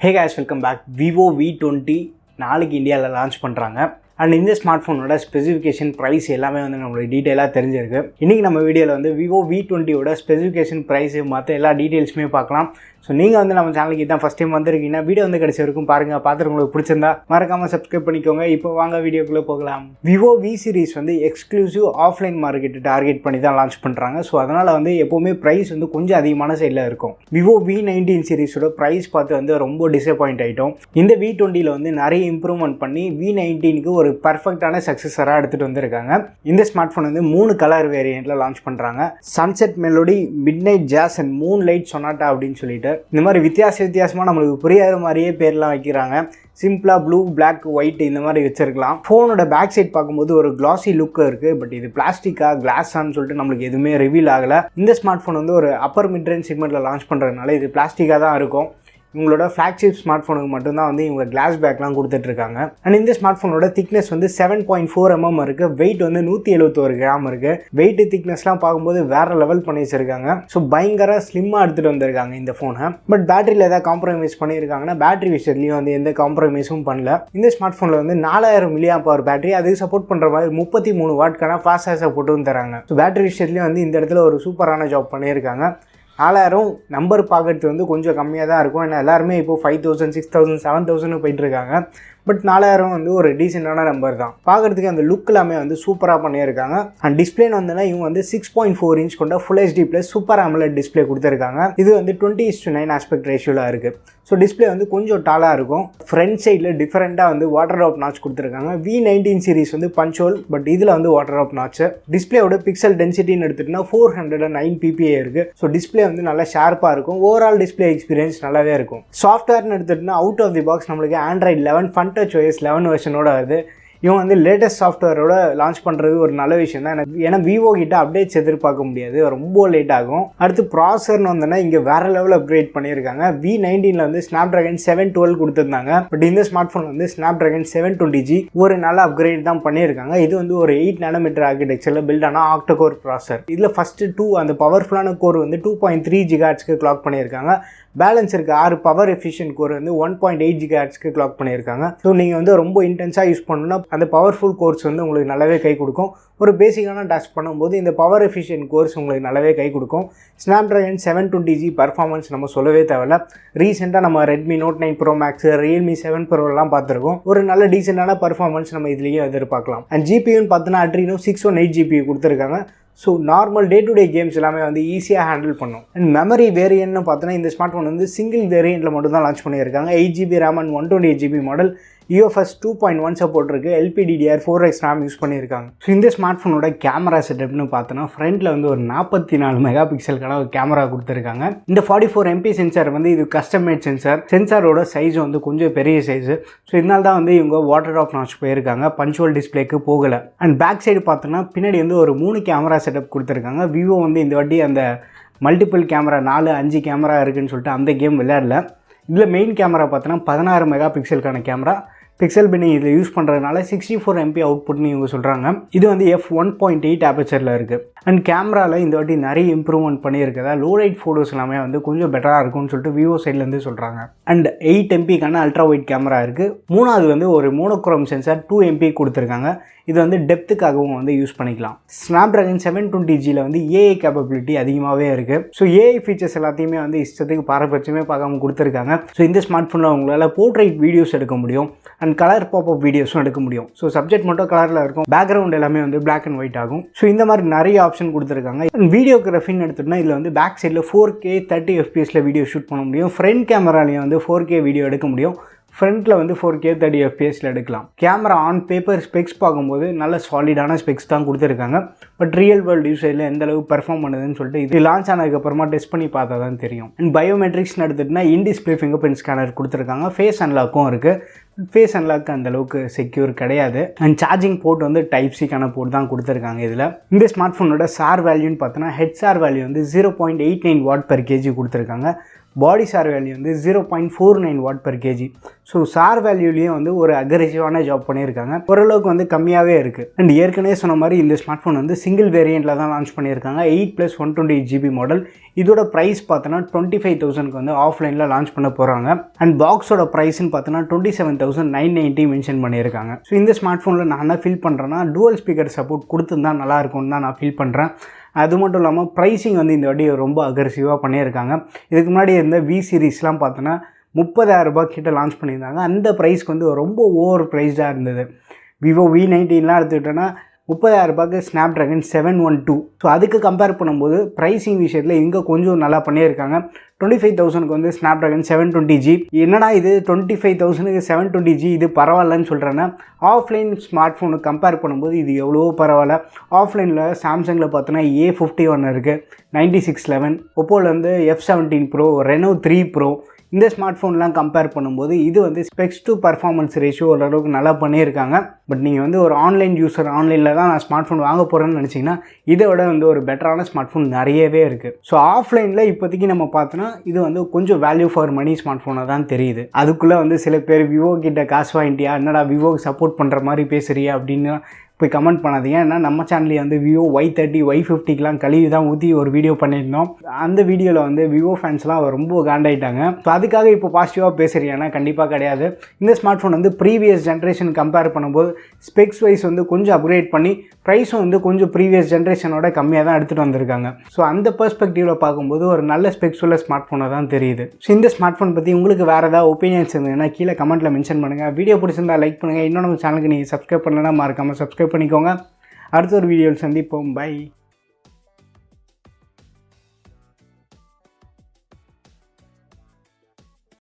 Hey guys, welcome back. VIVO V20 நாளைக்கு இந்தியாவில் launch பண்ணுறாங்க. அண்ட் இந்த ஸ்மார்ட் ஃபோனோட ஸ்பெசிஃபிகேஷன் ப்ரைஸ் எல்லாமே வந்து நம்மளுக்கு டீட்டெயிலாக தெரிஞ்சிருக்கு. இன்றைக்கி நம்ம வீடியோவில் வந்து விவோ V20யோட ஸ்பெசிஃபிகேஷன் ப்ரைஸு மற்ற எல்லா டீட்டெயில்ஸுமே பார்க்கலாம். ஸோ நீங்கள் வந்து நம்ம சேனலுக்கு இதான் ஃபஸ்ட் டைம் வந்திருக்கீங்கன்னா வீடியோ வந்து கடைசி வரைக்கும் பாருங்கள். பார்த்துட்டு உங்களுக்கு பிடிச்சிருந்தா மறக்காமல் சப்ஸ்கிரைப் பண்ணிக்கோங்க. இப்போ வாங்க வீடியோக்குள்ளே போகலாம். விவோ V சீரிஸ் வந்து எக்ஸ்க்ளூசிவ் ஆஃப்லைன் மார்க்கெட்டு டார்கெட் பண்ணி தான் லான்ச் பண்ணுறாங்க. ஸோ அதனால் வந்து எப்போவுமே ப்ரைஸ் வந்து கொஞ்சம் அதிகமான சைடில் இருக்கும். விவோ V19 சீரிஸோட ப்ரைஸ் பார்த்து வந்து ரொம்ப டிசப்பாயிண்ட் ஆகிட்டோம். இந்த V20யில் வந்து நிறைய இம்ப்ரூவ்மெண்ட் பண்ணி V19க்கு ஒரு பர்ஃபெக்டான சக்ஸஸராக எடுத்துகிட்டு வந்திருக்காங்க. இந்த ஸ்மார்ட் ஃபோன் வந்து 3 கலர் வேரியண்ட்டில் லான்ச் பண்ணுறாங்க. Sunset melody, midnight jazz and moonlight sonata அப்படின்னு சொல்லிட்டு இந்த மாதிரி வித்தியாசமாக நம்மளுக்கு புரியாத மாதிரியே பேர்லாம் வைக்கிறாங்க. சிம்பிளாக ப்ளூ, பிளாக், ஒயிட் இந்த மாதிரி வச்சிருக்கலாம். ஃபோனோட பேக் சைட் பார்க்கும்போது ஒரு கிளாசி லுக் இருக்குது. பட் இது பிளாஸ்டிக்கா கிளாஸான்னு சொல்லிட்டு நம்மளுக்கு எதுவுமே ரிவீல் ஆகலை. இந்த ஸ்மார்ட் ஃபோன் வந்து ஒரு அப்பர் மிட் ரேஞ்ச் செக்மெண்ட்டில் லான்ச் பண்ணுறதுனால இது பிளாஸ்டிக்காக தான் இருக்கும். இவங்களோட ஃப்ளாக்ஷிப் ஸ்மார்ட் ஃபோனுக்கு மட்டும்தான் வந்து இவங்க கிளாஸ் பேக்லாம் கொடுத்துட்ருக்காங்க. அண்ட் இந்த ஸ்மார்ட் ஃபோனோட திக்னஸ் வந்து 7.4 mm இருக்குது. வெயிட் வந்து 171 கிராம் இருக்குது. வெயிட் திக்னஸ்லாம் பார்க்கும்போது வேறு லெவல் பண்ணி வச்சுருக்காங்க. ஸோ பயங்கர ஸ்லிம்மாக எடுத்துகிட்டு வந்திருக்காங்க இந்த ஃபோனை. பட் பேட்டரியில் எதாவது காம்ப்ரமைஸ் பண்ணியிருக்காங்கன்னா பேட்டரி விஷயத்துலையும் வந்து எந்த காம்ப்ரமைஸும் பண்ணல. இந்த ஸ்மார்ட் ஃபோனில் வந்து 4000 mAh பேட்டரி, அதுக்கு சப்போர்ட் பண்ணுற மாதிரி 33 வாட்க்கான ஃபாஸ்ட் சார்ஜ் சப்போர்ட்டும் தராங்க. ஸோ பேட்டரி விஷயத்துலையும் வந்து இந்த இடத்துல ஒரு சூப்பரான ஜாப் பண்ணியிருக்காங்க. 4000 நம்பர் பார்க்கறது வந்து கொஞ்சம் கம்மியாக தான் இருக்கும். ஏன்னா எல்லாருமே இப்போது 5000, 6000, 7000 போயிட்டுருக்காங்க. பட் 4000 வந்து ஒரு டீசெண்டான நம்பர் தான். பார்க்குறதுக்கு அந்த லுக் எல்லாமே வந்து சூப்பராக பண்ணியிருக்காங்க. அண்ட் டிஸ்பிளேன்னு வந்தோன்னா இவங்க வந்து 6.4 inch கொண்ட full HD plus super AMOLED display கொடுத்துருக்காங்க. இது வந்து 20:9 ஆஸ்பெக்ட் ரேஷியோவில் இருக்குது. ஸோ டிஸ்பிளே வந்து கொஞ்சம் டாலாக இருக்கும். ஃப்ரண்ட் சைடில் டிஃப்ரெண்ட்டாக வந்து வாட்டர் ட்ராப் நாட்ச் கொடுத்துருக்காங்க. V19 சீரிஸ் வந்து பஞ்சுவல், பட் இதில் வந்து வாட்டர் ட்ராப் நாட்ச். டிஸ்பிளேயோட பிக்சல் டென்சிட்டின்னு எடுத்துகிட்டோம்னா 409 ppi இருக்குது. ஸோ டிஸ்பிளே வந்து நல்லா ஷார்ப்பாக இருக்கும். ஓவரால் டிஸ்பிளே எக்ஸ்பீரியன்ஸ் நல்லாவே இருக்கும். சாஃப்ட்வேர்னு எடுத்துகிட்டோம்னா அவுட் ஆஃப் தி பாக்ஸ் நம்மளுக்கு Android 11 FunTouch OS 11 வெர்ஷனோட வருது. இவங்க வந்து லேட்டஸ்ட் சாஃப்ட்வேரோட லான்ச் பண்ணுறது ஒரு நல்ல விஷயம் தான். ஏன்னா விவோ கிட்ட அப்டேட்ஸ் எதிர்பார்க்க முடியாது, ரொம்ப லேட் ஆகும். அடுத்து ப்ராசர்னு வந்தோன்னா இங்கே வேறு லெவல் அப்கிரேட் பண்ணியிருக்காங்க. V19ல் வந்து Snapdragon 712 கொடுத்துருந்தாங்க. பட் இந்த ஸ்மார்ட் ஃபோன் வந்து Snapdragon 720G ஒரு நல்ல அப்கிரேட் தான் பண்ணியிருக்காங்க. இது வந்து ஒரு 8 nm ஆர்கிடெக்சரில் பில்ட் ஆன ஆக்டோகோர் ப்ராசர். இதில் ஃபஸ்ட்டு 2 அந்த பவர்ஃபுல்லான கோர் வந்து 2.3 GHz கிளாக் பண்ணியிருக்காங்க. பேலன்ஸ் இருக்க 6 பவர் எஃபிஷியன்ட் கோர் வந்து 1.8 GHz கிளாக் பண்ணியிருக்காங்க. ஸோ நீங்கள் வந்து ரொம்ப இன்டென்ஸாக யூஸ் பண்ணணும்னா அந்த பவர்ஃபுல் கோர்ஸ் வந்து உங்களுக்கு நல்லாவே கை கொடுக்கும். ஒரு பேசிக்கான டாஸ்க் பண்ணும்போது இந்த பவர் எஃபிஷியன்ட் கோர்ஸ் உங்களுக்கு நல்லாவே கை கொடுக்கும். Snapdragon 720G பர்ஃபார்மன்ஸ் நம்ம சொல்லவே தேவையில்ல. ரீசெண்டாக நம்ம Redmi Note 9 Pro Max, Realme 7 Proலாம் பார்த்துருக்கோம். ஒரு நல்ல டீசெண்டான பர்ஃபார்மன்ஸ் நம்ம இதுலேயும் எதிர்பார்க்கலாம். அண்ட் ஜிபியூன்னு பார்த்தோன்னா Adreno 618 GPU கொடுத்துருக்காங்க. So normal day to day games எல்லாமே வந்து ஈஸியாக ஹேண்டில் பண்ணும். அண்ட் மெமரி வேரியன்ட்னு பார்த்தோன்னா இந்த ஸ்மார்ட் ஃபோன் வந்து சிங்கிள் வேரியண்ட்டில் மட்டும் தான் லான்ச் பண்ணியிருக்காங்க. 8GB RAM and 128GB model. UFS 2.1 support இருக்குது. LPDDR4X RAM யூஸ் பண்ணியிருக்காங்க. ஸோ இந்த ஸ்மார்ட் ஃபோனோட கேமரா செட்டப்னு பார்த்தோன்னா ஃப்ரண்ட்டில் வந்து ஒரு 44 மெகாபிக்சலுக்கான ஒரு கேமரா கொடுத்துருக்காங்க. இந்த 44 MP சென்சார் வந்து இது கஸ்டமேட் சென்சார். சென்சாரோட சைஸ் வந்து கொஞ்சம் பெரிய சைஸு. ஸோ இதனால தான் வந்து இவங்க வாட்டர் ட்ராப் நாட்ச் போயிருக்காங்க, பஞ்சுவல் டிஸ்பிளேக்கு போகலை. அண்ட் பேக் சைடு பார்த்தோன்னா பின்னாடி வந்து ஒரு 3 கேமரா செட்டப் கொடுத்துருக்காங்க. விவோ வந்து இந்த வாட்டி அந்த மல்டிபிள் கேமரா 4-5 கேமரா இருக்குதுன்னு சொல்லிட்டு அந்த கேம் விளையாடல. இதில் மெயின் கேமரா பார்த்தோன்னா 16 மெகாபிக்சலுக்கான கேமரா. பிக்சல் பின்னிங் இதில் யூஸ் பண்ணுறதுனால 64 MP அவுட்புட்னு இவங்க சொல்கிறாங்க. இது வந்து f1.8 ஆப்பர்ச்சரில் இருக்குது. அண்ட் கேமராவில் இந்த வாட்டி நிறைய இம்ப்ரூவ்மெண்ட் பண்ணியிருக்கதா லோ லைட் ஃபோட்டோஸ் எல்லாமே வந்து கொஞ்சம் பெட்டராக இருக்கும்னு சொல்லிட்டு விவோ சைட்லேருந்து சொல்கிறாங்க. அண்ட் 8 MPக்கான அல்ட்ரா ஒயிட் கேமரா இருக்குது. மூணாவது வந்து ஒரு மோனோக்ரோம் சென்சார் 2 MP கொடுத்துருக்காங்க. இது வந்து டெப்த்துக்காகவும் வந்து யூஸ் பண்ணிக்கலாம். Snapdragon 720Gயில் வந்து AI கேப்பபிலிட்டி அதிகமாகவே இருக்குது. ஸோ AI ஃபீச்சர்ஸ் எல்லாத்தையுமே வந்து இஷ்டத்துக்கு பாரபட்சமே பார்க்காம கொடுத்துருக்காங்க. ஸோ இந்த ஸ்மார்ட் ஃபோனில் உங்களால் போர்ட்ரைட் வீடியோஸ் எடுக்க முடியும். அண்ட் கலர் பாப்அப் வீடியோஸும் எடுக்க முடியும். ஸோ சப்ஜெக்ட் மட்டும் கலரில் இருக்கும், பேக்ரவுண்ட் எல்லாமே வந்து பிளாக் அண்ட் ஒயிட் ஆகும். ஸோ இந்த மாதிரி நிறைய ஆப்ஷன் கொடுத்துருக்காங்க. வீடியோகிராஃபின்னு எடுத்துகிட்டோம்னா இதில் வந்து பேக் சைடில் 4K 30 FPS வீடியோ ஷூட் பண்ண முடியும். ஃப்ரண்ட் கேமராலையும் வந்து 4K வீடியோ எடுக்க முடியும். ஃப்ரண்ட்டில் வந்து 4K 30 FPS எடுக்கலாம். கேமரா ஆன் பேப்பர் ஸ்பெக்ஸ் பார்க்கும்போது நல்ல சாலிடான ஸ்பெக்ஸ் தான் கொடுத்துருக்காங்க. பட் ரியல் வேர்ல்டு யூசேஜில் எந்த அளவுக்கு பெர்ஃபார்ம் பண்ணுதுன்னு சொல்லிட்டு இது லான்ச் ஆனதுக்கப்புறமா டெஸ்ட் பண்ணி பார்த்தா தான் தெரியும். அண்ட் பயோமெட்ரிக்ஸ்னு எடுத்துகிட்டோம்னா in display finger print scanner கொடுத்துருக்காங்க. ஃபேஸ் அன்லாக்கும் இருக்குது. ஃபேஸ் அன்லாக் அந்தளவுக்கு செக்யூர் கிடையாது. அண்ட் சார்ஜிங் போர்ட் வந்து Type-Cக்கான போர்ட் தான் கொடுத்துருக்காங்க. இதில் இந்த ஸ்மார்ட் ஃபோனோட சார் வேல்யூன்னு பார்த்தோன்னா ஹெட் சார் வேல்யூ வந்து 0.89 watt per kg கொடுத்துருக்காங்க. பாடி சார் வேல்யூ வந்து 0.49 watt per kg. So SAR வேல்யூலேயும் வந்து ஒரு அக்ரெசிவான ஜாப் பண்ணியிருக்காங்க. ஓரளவுக்கு வந்து கம்மியாகவே இருக்குது. அண்ட் ஏற்கனவே சொன்ன மாதிரி இந்த ஸ்மார்ட் ஃபோன் வந்து சிங்கிள் வேரியண்ட்டில் தான் லான்ச் பண்ணியிருக்காங்க. 8+128GB model. இதோட ப்ரைஸ் பார்த்தோன்னா 25,000க்கு வந்து ஆஃப்லைனில் லான்ச் பண்ண போகிறாங்க. அண்ட் பாக்ஸோட ப்ரைஸ்ன்னு பார்த்தோன்னா 27,990 மென்ஷன் பண்ணியிருக்காங்க. ஸோ இந்த ஸ்மார்ட் ஃபோனில் நான் என்ன ஃபீல் பண்ணுறேன்னா டூவல் ஸ்பீக்கர் சப்போர்ட் கொடுத்துருந்தா நல்லாயிருக்கும்னு தான் நான் ஃபீல் பண்ணுறேன். அது மட்டும் இல்லாமல் ப்ரைஸிங் வந்து இந்த வாட்டி ரொம்ப அக்ரெசிவாக பண்ணியிருக்காங்க. இதுக்கு முன்னாடி இருந்த வி சீரீஸ்லாம் பார்த்தோன்னா 30,000 கிட்ட லான்ச் பண்ணியிருந்தாங்க. அந்த ப்ரைஸ்க்கு வந்து ரொம்ப ஓவர் ப்ரைஸ்டாக இருந்தது. விவோ V19லாம் எடுத்துக்கிட்டோன்னா 30,000 ஸ்னாப்ட்ராகன் 712. ஸோ அதுக்கு கம்பேர் பண்ணும்போது ப்ரைஸிங் விஷயத்தில் இங்கே கொஞ்சம் நல்லா பண்ணியிருக்காங்க. 25,000க்கு வந்து ஸ்னாப்ட்ராகன் 720G. என்னடா இது 25,000க்கு 720G இது பரவாயில்லன்னு சொல்கிறேன்னா ஆஃப்லைன் ஸ்மார்ட் ஃபோனுக்கு கம்பேர் பண்ணும்போது இது எவ்வளோ பரவாயில்ல. ஆஃப்லைனில் சாம்சங்கில் பார்த்தோன்னா A51 இருக்குது, 9611. ஒப்போவில் வந்து F17 Pro, Reno 3 Pro. இந்த ஸ்மார்ட் ஃபோன்லாம் கம்பேர் பண்ணும்போது இது வந்து ஸ்பெக்ஸ் டு பர்ஃபார்மன்ஸ் ரேஷியோ ஓரளவுக்கு நல்லா பண்ணியிருக்காங்க. பட் நீங்கள் வந்து ஒரு ஆன்லைன் யூஸர், ஆன்லைனில் தான் நான் ஸ்மார்ட் ஃபோன் வாங்க போகிறேன்னு நினச்சிங்கன்னா இதை விட வந்து ஒரு பெட்டரான ஸ்மார்ட் ஃபோன் நிறையவே இருக்குது. ஸோ ஆஃப்லைனில் இப்போதைக்கு நம்ம பார்த்தோன்னா இது வந்து கொஞ்சம் வேல்யூ ஃபார் மணி ஸ்மார்ட் ஃபோனாக தான் தெரியுது. அதுக்குள்ளே வந்து சில பேர் விவோ கிட்ட காசு வாங்கிட்டியா, என்னடா விவோக்கு சப்போர்ட் பண்ணுற மாதிரி பேசுறியா அப்படின்னு போய் கமெண்ட் பண்ணாதீங்க. ஏன்னா நம்ம சேனல்லே வந்து விவோ Y30, Y50க்கெலாம் கழுவி தான் ஊற்றி ஒரு வீடியோ பண்ணியிருந்தோம். அந்த வீடியோவில் வந்து விவோ ஃபேன்ஸ்லாம் ரொம்ப காண்டாயிட்டாங்க. ஸோ அதுக்காக இப்போ பாசிட்டிவாக பேசுகிறீங்கன்னா கண்டிப்பாக கிடையாது. இந்த ஸ்மார்ட் ஃபோன் வந்து ப்ரீவியஸ் ஜென்ரேஷன் கம்பேர் பண்ணும்போது ஸ்பெக்ஸ் வைஸ் வந்து கொஞ்சம் அப்கிரேட் பண்ணி ப்ரைஸும் வந்து கொஞ்சம் ப்ரீவியஸ் ஜென்ரேஷனோட கம்மியாக தான் எடுத்துகிட்டு வந்திருக்காங்க. ஸோ அந்த பெர்ஸ்பெக்டிவில் பார்க்கும்போது ஒரு நல்ல ஸ்பெக்ஸ் உள்ள ஸ்மார்ட் ஃபோனாக தான் தெரியுது. ஸோ இந்த ஸ்மார்ட் ஃபோன் பற்றி உங்களுக்கு வேறு ஏதாவது ஒப்பீனியன்ஸ் இருந்ததுன்னா கீழே கமெண்ட்டில் மென்ஷன் பண்ணுங்கள். வீடியோ பிடிச்சிருந்தா லைக் பண்ணுங்கள். இன்னும் நம்ம சேனலுக்கு நீங்கள் சப்ஸ்கிரைப் பண்ணலன்னா மறக்காமல் சப்ஸ்கிரைப் பண்ணிக்கோங்க. அடுத்த ஒரு வீடியோவில் சந்திப்போம். பை.